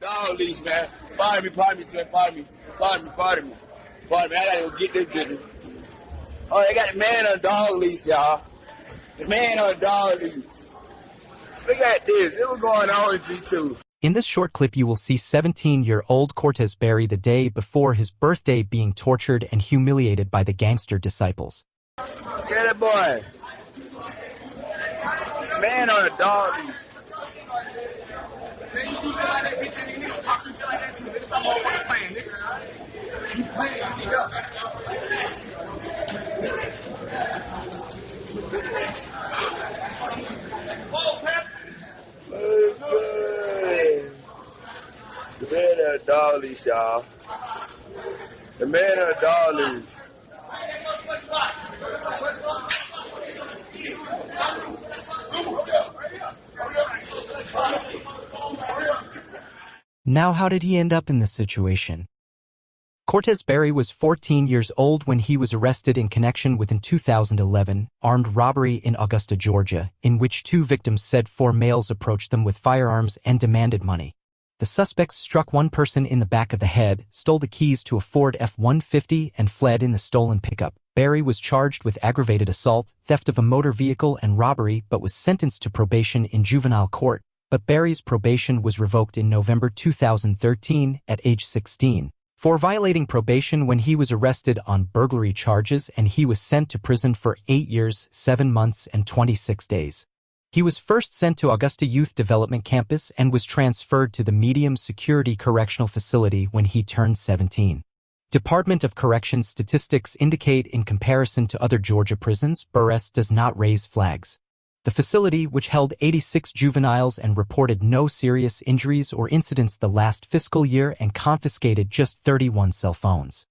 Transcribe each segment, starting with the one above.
Dog leash, man. Pardon me, Tim. Pardon me. I gotta go get this business. Oh, they got the man on a dog leash, y'all. The man on a dog leash. Look at this. It was going on in G2. In this short clip, you will see 17-year-old Cortez Berry the day before his birthday being tortured and humiliated by the gangster disciples. Get it, boy. Man on a dog leash. The man on a dog leash, y'all. The man on a dog leash. Now, how did he end up in this situation? Cortez Berry was 14 years old when he was arrested in connection with an 2011 armed robbery in Augusta, Georgia, in which 2 victims said 4 males approached them with firearms and demanded money. The suspects struck one person in the back of the head, stole the keys to a Ford F-150, and fled in the stolen pickup. Berry was charged with aggravated assault, theft of a motor vehicle, and robbery, but was sentenced to probation in juvenile court. But Berry's probation was revoked in November 2013 at age 16 for violating probation when he was arrested on burglary charges, and he was sent to prison for 8 years, 7 months, and 26 days. He was first sent to Augusta Youth Development Campus and was transferred to the Medium Security Correctional Facility when he turned 17. Department of Corrections statistics indicate in comparison to other Georgia prisons, Burress does not raise flags. The facility, which held 86 juveniles and reported no serious injuries or incidents the last fiscal year and confiscated just 31 cell phones.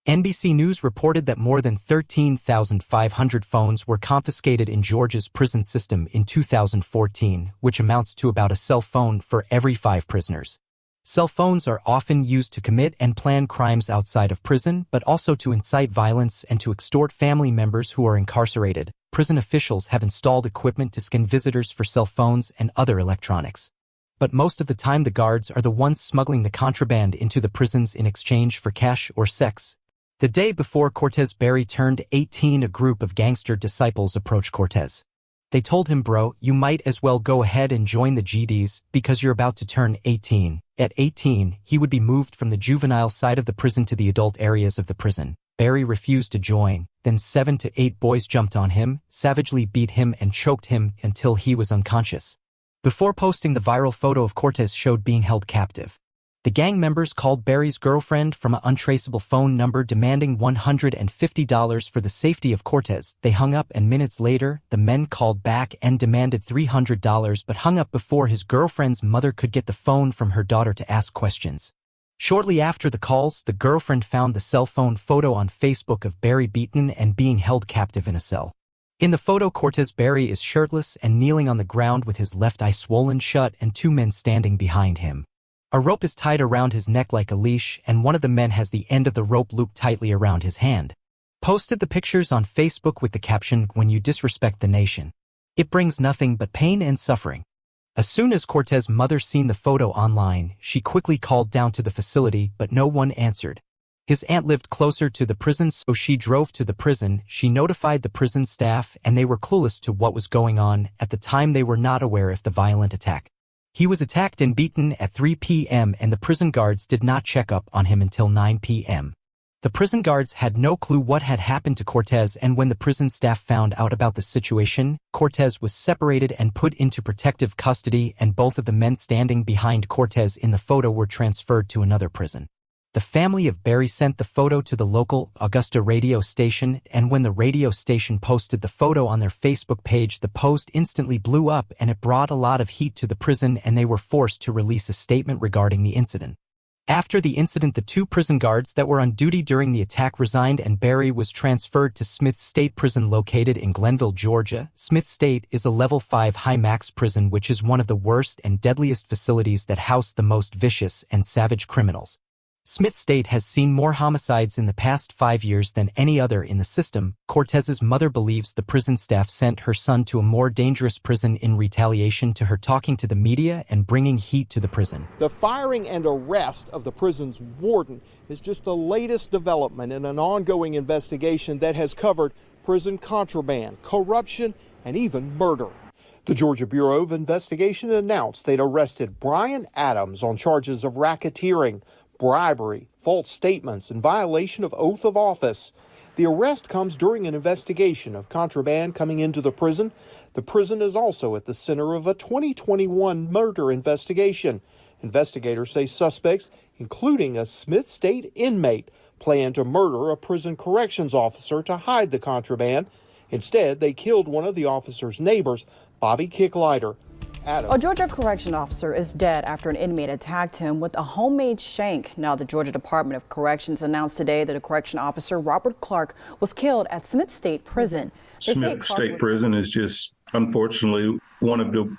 NBC News reported that more than 13,500 phones were confiscated in Georgia's prison system in 2014, which amounts to about a cell phone for every 5 prisoners. Cell phones are often used to commit and plan crimes outside of prison, but also to incite violence and to extort family members who are incarcerated. Prison officials have installed equipment to scan visitors for cell phones and other electronics. But most of the time the guards are the ones smuggling the contraband into the prisons in exchange for cash or sex. The day before Cortez Berry turned 18, a group of gangster disciples approached Cortez. They told him, "Bro, you might as well go ahead and join the GDs because you're about to turn 18. At 18, he would be moved from the juvenile side of the prison to the adult areas of the prison. Berry refused to join. Then 7 to 8 boys jumped on him, savagely beat him and choked him until he was unconscious. Before posting the viral photo of Cortez showed being held captive. The gang members called Berry's girlfriend from an untraceable phone number demanding $150 for the safety of Cortez. They hung up, and minutes later, the men called back and demanded $300 but hung up before his girlfriend's mother could get the phone from her daughter to ask questions. Shortly after the calls, the girlfriend found the cell phone photo on Facebook of Berry beaten and being held captive in a cell. In the photo, Cortez Berry is shirtless and kneeling on the ground with his left eye swollen shut and 2 men standing behind him. A rope is tied around his neck like a leash, and one of the men has the end of the rope looped tightly around his hand. Posted the pictures on Facebook with the caption, "When you disrespect the nation, it brings nothing but pain and suffering." As soon as Cortez's mother seen the photo online, she quickly called down to the facility, but no one answered. His aunt lived closer to the prison, so she drove to the prison. She notified the prison staff, and they were clueless to what was going on. At the time, they were not aware of the violent attack. He was attacked and beaten at 3 p.m. and the prison guards did not check up on him until 9 p.m. The prison guards had no clue what had happened to Cortez, and when the prison staff found out about the situation, Cortez was separated and put into protective custody, and both of the men standing behind Cortez in the photo were transferred to another prison. The family of Berry sent the photo to the local Augusta radio station, and when the radio station posted the photo on their Facebook page, the post instantly blew up and it brought a lot of heat to the prison, and they were forced to release a statement regarding the incident. After the incident, the 2 prison guards that were on duty during the attack resigned, and Berry was transferred to Smith State Prison located in Glenville, Georgia. Smith State is a level 5 high-max prison, which is one of the worst and deadliest facilities that house the most vicious and savage criminals. Smith State has seen more homicides in the past 5 years than any other in the system. Cortez's mother believes the prison staff sent her son to a more dangerous prison in retaliation to her talking to the media and bringing heat to the prison. The firing and arrest of the prison's warden is just the latest development in an ongoing investigation that has covered prison contraband, corruption, and even murder. The Georgia Bureau of Investigation announced they'd arrested Brian Adams on charges of racketeering, bribery, false statements, and violation of oath of office. The arrest comes during an investigation of contraband coming into the prison. The prison is also at the center of a 2021 murder investigation. Investigators say suspects, including a Smith State inmate, plan to murder a prison corrections officer to hide the contraband. Instead, they killed one of the officer's neighbors, Bobby Kicklighter. A Georgia correction officer is dead after an inmate attacked him with a homemade shank. Now, the Georgia Department of Corrections announced today that a correction officer, Robert Clark, was killed at Smith State Prison. Smith State Prison is just, unfortunately, one of the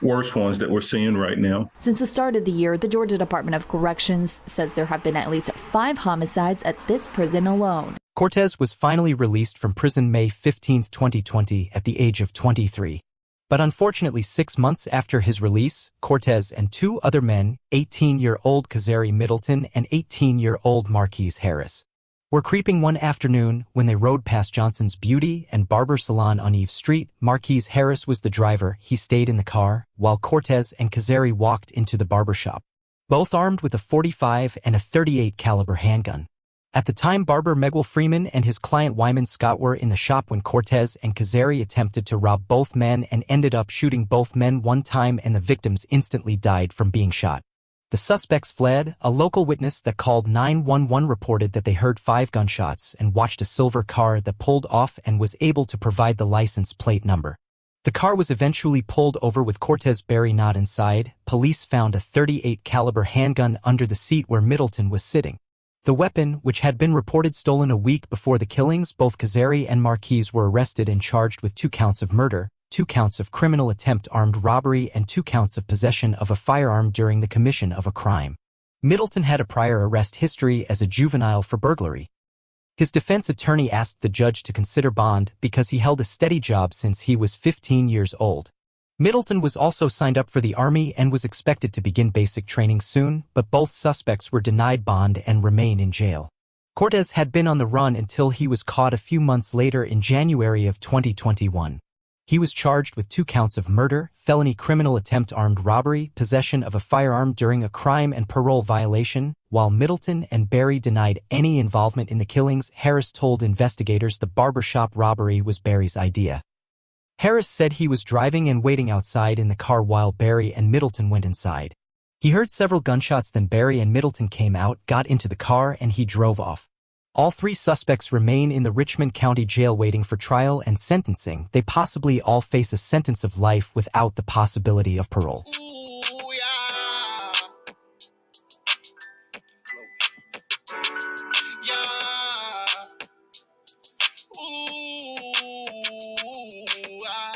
worst ones that we're seeing right now. Since the start of the year, the Georgia Department of Corrections says there have been at least 5 homicides at this prison alone. Cortez was finally released from prison May 15, 2020, at the age of 23. But unfortunately, 6 months after his release, Cortez and 2 other men, 18-year-old Cautionary Middleton and 18-year-old Marquise Harris, were creeping one afternoon when they rode past Johnson's Beauty and Barber Salon on Eve Street. Marquise Harris was the driver. He stayed in the car, while Cortez and Cautionary walked into the barbershop, both armed with a .45 and a .38 caliber handgun. At the time, barber Megwell Freeman and his client Wyman Scott were in the shop when Cortez and Cautionary attempted to rob both men and ended up shooting both men one time, and the victims instantly died from being shot. The suspects fled. A local witness that called 911 reported that they heard 5 gunshots and watched a silver car that pulled off and was able to provide the license plate number. The car was eventually pulled over with Cortez Berry not inside. Police found a .38 caliber handgun under the seat where Middleton was sitting. The weapon, which had been reported stolen a week before the killings, both Cautionary and Marquise were arrested and charged with 2 counts of murder, 2 counts of criminal attempt armed robbery, and 2 counts of possession of a firearm during the commission of a crime. Middleton had a prior arrest history as a juvenile for burglary. His defense attorney asked the judge to consider bond because he held a steady job since he was 15 years old. Middleton was also signed up for the Army and was expected to begin basic training soon, but both suspects were denied bond and remain in jail. Cortez had been on the run until he was caught a few months later in January of 2021. He was charged with 2 counts of murder, felony criminal attempt armed robbery, possession of a firearm during a crime, and parole violation. While Middleton and Berry denied any involvement in the killings, Harris told investigators the barbershop robbery was Berry's idea. Harris said he was driving and waiting outside in the car while Berry and Middleton went inside. He heard several gunshots, then Berry and Middleton came out, got into the car, and he drove off. All 3 suspects remain in the Richmond County Jail waiting for trial and sentencing. They possibly all face a sentence of life without the possibility of parole.